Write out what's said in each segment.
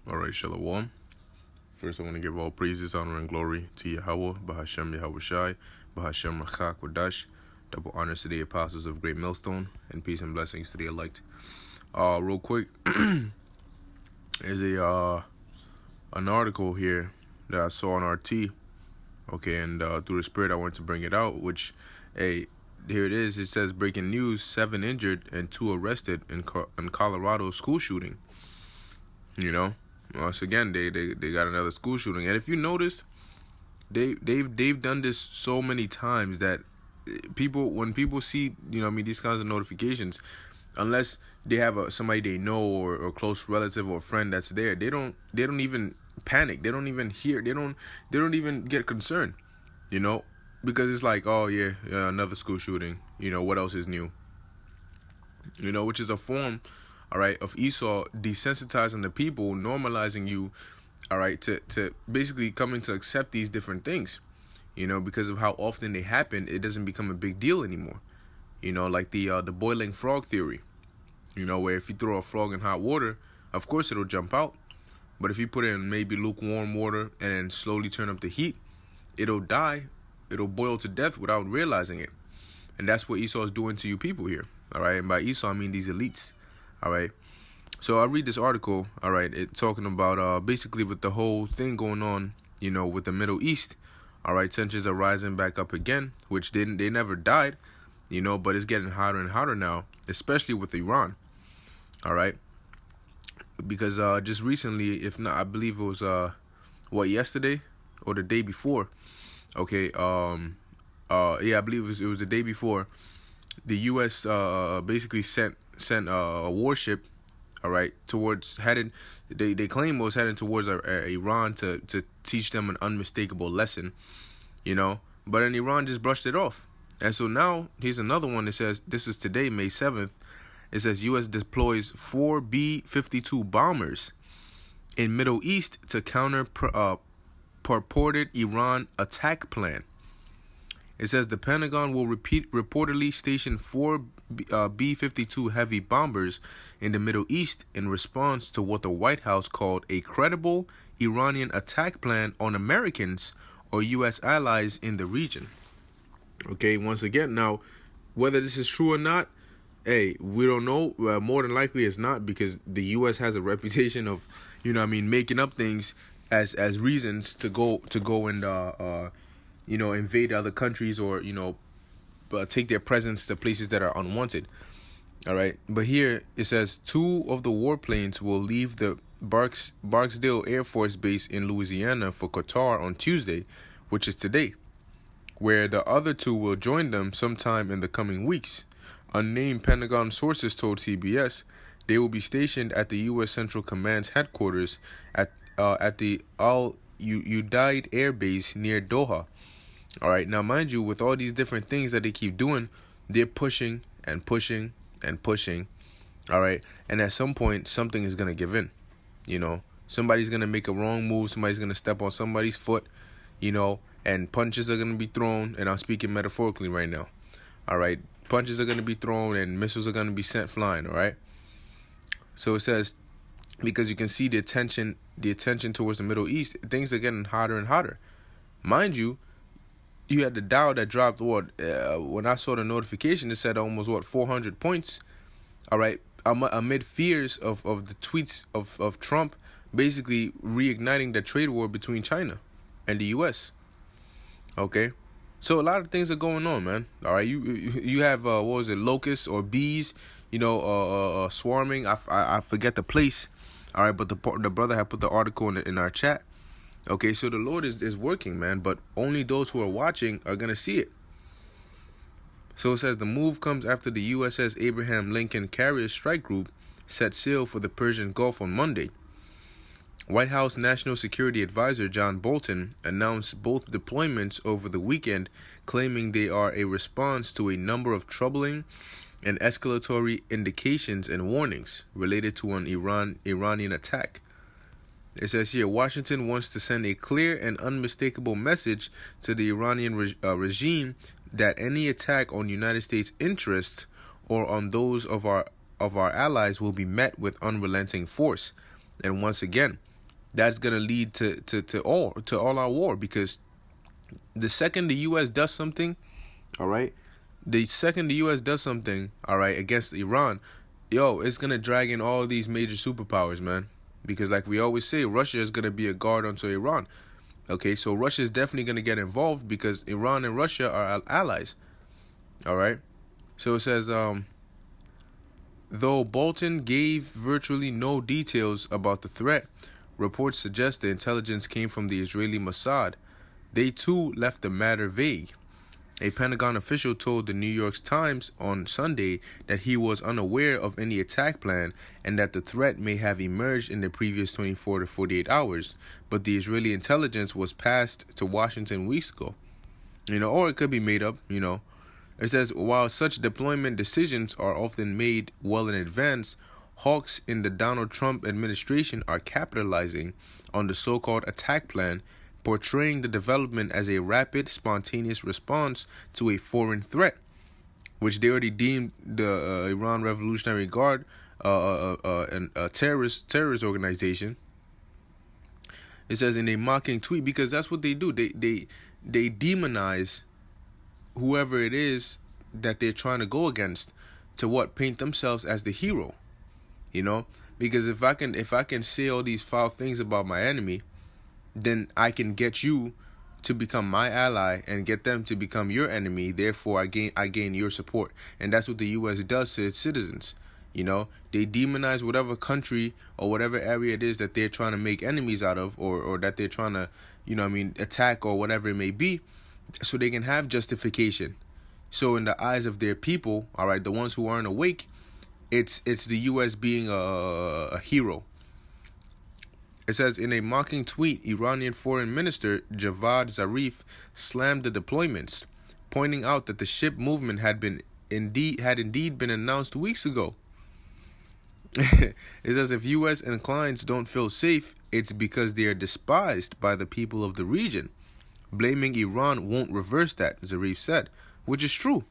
All right, Shalom. First, I want to give all praises, honor, and glory to Yahweh, Bahashem Yahweh Shai, Bahashem Rachak Wadash. Double honors to the apostles of Great Millstone, and peace and blessings to the elect. Real quick, there's an article here that I saw on RT. Okay, and through the Spirit, I wanted to bring it out. Which, hey, here it is. It says breaking news: 7 injured and 2 arrested in Colorado school shooting. You know. Once again, they got another school shooting, and if you notice, they've done this so many times that when people see these kinds of notifications, unless they have somebody they know or close relative or friend that's there, they don't even panic. They don't even hear. They don't even get concerned, because it's like, oh yeah, another school shooting. What else is new? Which is a form, all right, of Esau desensitizing the people, normalizing you, all right, to basically coming to accept these different things, because of how often they happen. It doesn't become a big deal anymore, like the boiling frog theory, where if you throw a frog in hot water, of course it'll jump out, but if you put it in maybe lukewarm water and then slowly turn up the heat, it'll boil to death without realizing it. And that's what Esau is doing to you people here, all right? And by Esau, I mean these elites. All right, so I read this article. All right, it's talking about basically with the whole thing going on, with the Middle East. All right, tensions are rising back up again, which they never died, but it's getting hotter and hotter now, especially with Iran. All right, because just recently, if not, I believe it was yesterday or the day before. Okay, I believe it was the day before. The U.S. Basically sent a warship, all right, they claim it was heading towards Iran to teach them an unmistakable lesson, but then Iran just brushed it off. And so now here's another one that says, this is today, May 7th, it says U.S. deploys 4 B-52 bombers in Middle East to counter purported Iran attack plan. It says the Pentagon will reportedly station 4 B-52 heavy bombers in the Middle East in response to what the White House called a credible Iranian attack plan on Americans or U.S. allies in the region. Okay, once again, now, whether this is true or not, hey, we don't know. More than likely it's not, because the U.S. has a reputation of, making up things as reasons to go and invade other countries or, take their presence to places that are unwanted. All right. But here it says 2 of the warplanes will leave the Barksdale Air Force Base in Louisiana for Qatar on Tuesday, which is today, where the other 2 will join them sometime in the coming weeks. Unnamed Pentagon sources told CBS they will be stationed at the U.S. Central Command's headquarters at the Al Udeid Air Base near Doha. All right, now mind you, with all these different things that they keep doing, they're pushing and pushing and pushing. All right, and at some point, something is gonna give in. Somebody's gonna make a wrong move. Somebody's gonna step on somebody's foot. And punches are gonna be thrown. And I'm speaking metaphorically right now. All right, punches are gonna be thrown and missiles are gonna be sent flying. All right. So it says, because you can see the attention towards the Middle East, things are getting hotter and hotter. Mind you. You had the Dow that dropped when I saw the notification, it said almost 400 points. All right, amid fears of the tweets of Trump basically reigniting the trade war between China and the U.S. Okay, so a lot of things are going on, man. All right, you have locusts or bees, swarming. I forget the place. All right, but the brother had put the article in our chat. Okay, so the Lord is working, man, but only those who are watching are going to see it. So it says the move comes after the USS Abraham Lincoln Carrier Strike Group set sail for the Persian Gulf on Monday. White House National Security Advisor John Bolton announced both deployments over the weekend, claiming they are a response to a number of troubling and escalatory indications and warnings related to an Iranian attack. It says here, Washington wants to send a clear and unmistakable message to the Iranian regime that any attack on United States interests or on those of our allies will be met with unrelenting force. And once again, that's gonna lead to all our war, because the second the U.S. does something, all right, the second the U.S. does something, all right, against Iran, yo, it's gonna drag in all these major superpowers, man. Because like we always say, Russia is gonna be a guard onto Iran. Okay, so Russia is definitely gonna get involved because Iran and Russia are allies. All right. So it says, though Bolton gave virtually no details about the threat, reports suggest the intelligence came from the Israeli Mossad. They too left the matter vague. A Pentagon official told the New York Times on Sunday that he was unaware of any attack plan and that the threat may have emerged in the previous 24 to 48 hours, but the Israeli intelligence was passed to Washington weeks ago. Or it could be made up, It says, while such deployment decisions are often made well in advance, hawks in the Donald Trump administration are capitalizing on the so-called attack plan, portraying the development as a rapid, spontaneous response to a foreign threat, which they already deemed the Iran Revolutionary Guard a terrorist organization. It says in a mocking tweet, because that's what they do. They demonize whoever it is that they're trying to go against, to paint themselves as the hero. Because if I can say all these foul things about my enemy, then I can get you to become my ally and get them to become your enemy. Therefore, I gain your support. And that's what the U.S. does to its citizens. They demonize whatever country or whatever area it is that they're trying to make enemies out of, or that they're trying to, attack, or whatever it may be, so they can have justification. So in the eyes of their people, all right, the ones who aren't awake, it's the U.S. being a hero. It says, in a mocking tweet, Iranian Foreign Minister Javad Zarif slammed the deployments, pointing out that the ship movement had indeed been announced weeks ago. It says, if U.S. and clients don't feel safe, it's because they are despised by the people of the region. Blaming Iran won't reverse that, Zarif said, which is true.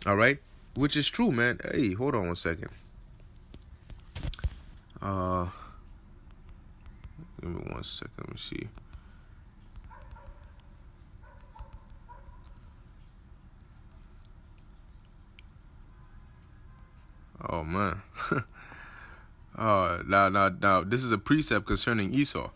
All right, which is true, man. Hey, hold on one second. Give me 1 second. Let me see. Oh man. Now, this is a precept concerning Esau.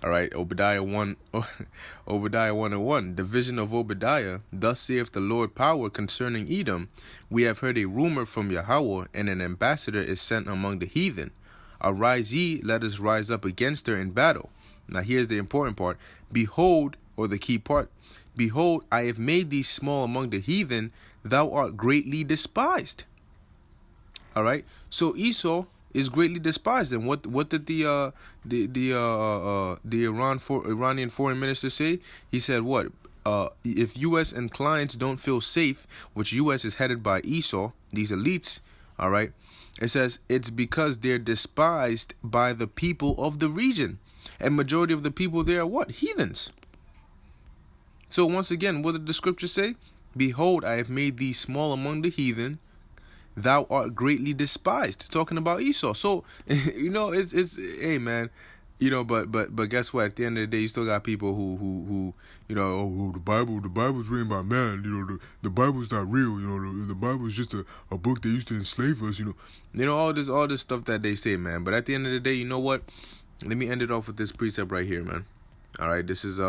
All right, Obadiah 1:1. The vision of Obadiah. Thus saith the Lord power concerning Edom. We have heard a rumor from Yahweh, and an ambassador is sent among the heathen. Arise ye, let us rise up against her in battle. Now here's the important part. Behold, or the key part. Behold, I have made thee small among the heathen. Thou art greatly despised. All right. So Esau is greatly despised. And what did the Iranian foreign minister say? He said what? If U.S. and clients don't feel safe, which U.S. is headed by Esau, these elites, all right, it says it's because they're despised by the people of the region. And majority of the people there are what? Heathens. So once again, what did the scripture say? Behold, I have made thee small among the heathen. Thou art greatly despised. Talking about Esau. So, it's hey man, but guess what? At the end of the day, you still got people who the Bible's written by man. The Bible's not real. The Bible's just a book that used to enslave us. All this stuff that they say, man. But at the end of the day, you know what? Let me end it off with this precept right here, man. All right, this is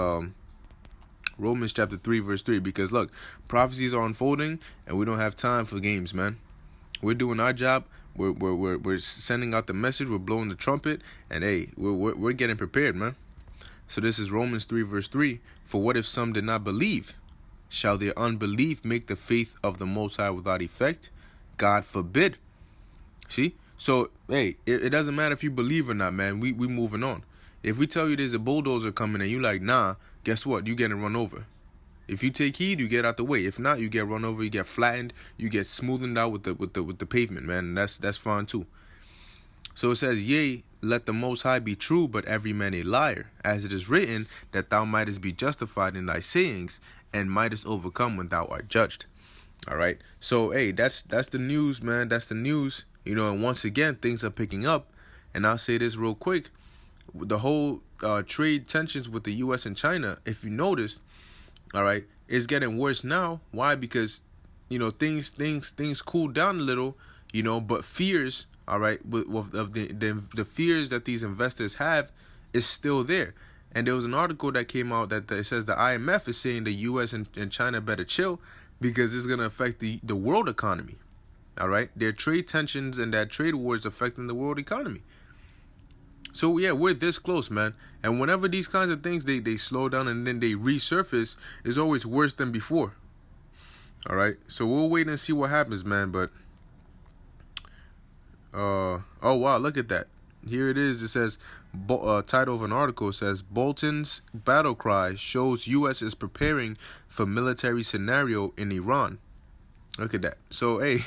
Romans chapter 3 verse 3. Because look, prophecies are unfolding, and we don't have time for games, man. We're doing our job. We're sending out the message. We're blowing the trumpet, and hey, we're getting prepared, man. So this is Romans 3 verse 3. For what if some did not believe? Shall their unbelief make the faith of the Most High without effect? God forbid. See? So hey, it doesn't matter if you believe or not, man. We moving on. If we tell you there's a bulldozer coming and you like, nah, guess what? You getting run over. If you take heed, you get out the way. If not, you get run over, you get flattened, you get smoothened out with the pavement, man. And that's fine too. So it says, yea, let the Most High be true, but every man a liar, as it is written, that thou mightest be justified in thy sayings, and mightest overcome when thou art judged. All right. So hey, that's the news, man. That's the news. And once again, things are picking up. And I'll say this real quick. the whole trade tensions with the U.S. and China, if you notice, all right, is getting worse now. Why? Because things cooled down a little, but fears, all right, of the fears that these investors have is still there. And there was an article that came out that it says the IMF is saying the U.S. and China better chill because it's gonna affect the world economy. All right, their trade tensions and that trade war is affecting the world economy. So yeah, we're this close, man. And whenever these kinds of things they slow down and then they resurface, it's always worse than before. All right, so we'll wait and see what happens, man. But oh wow, look at that. Here it is. It says title of an article says Bolton's battle cry shows U.S. is preparing for military scenario in Iran. Look at that. So hey,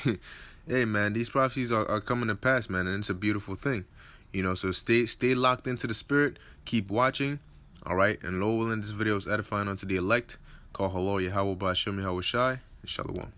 hey man, these prophecies are coming to pass, man, and it's a beautiful thing. So stay locked into the spirit. Keep watching. All right, and Lord willing, this video is edifying unto the elect. Call hello Yahweh Ba'Shem Yahweh Shai and Shalom.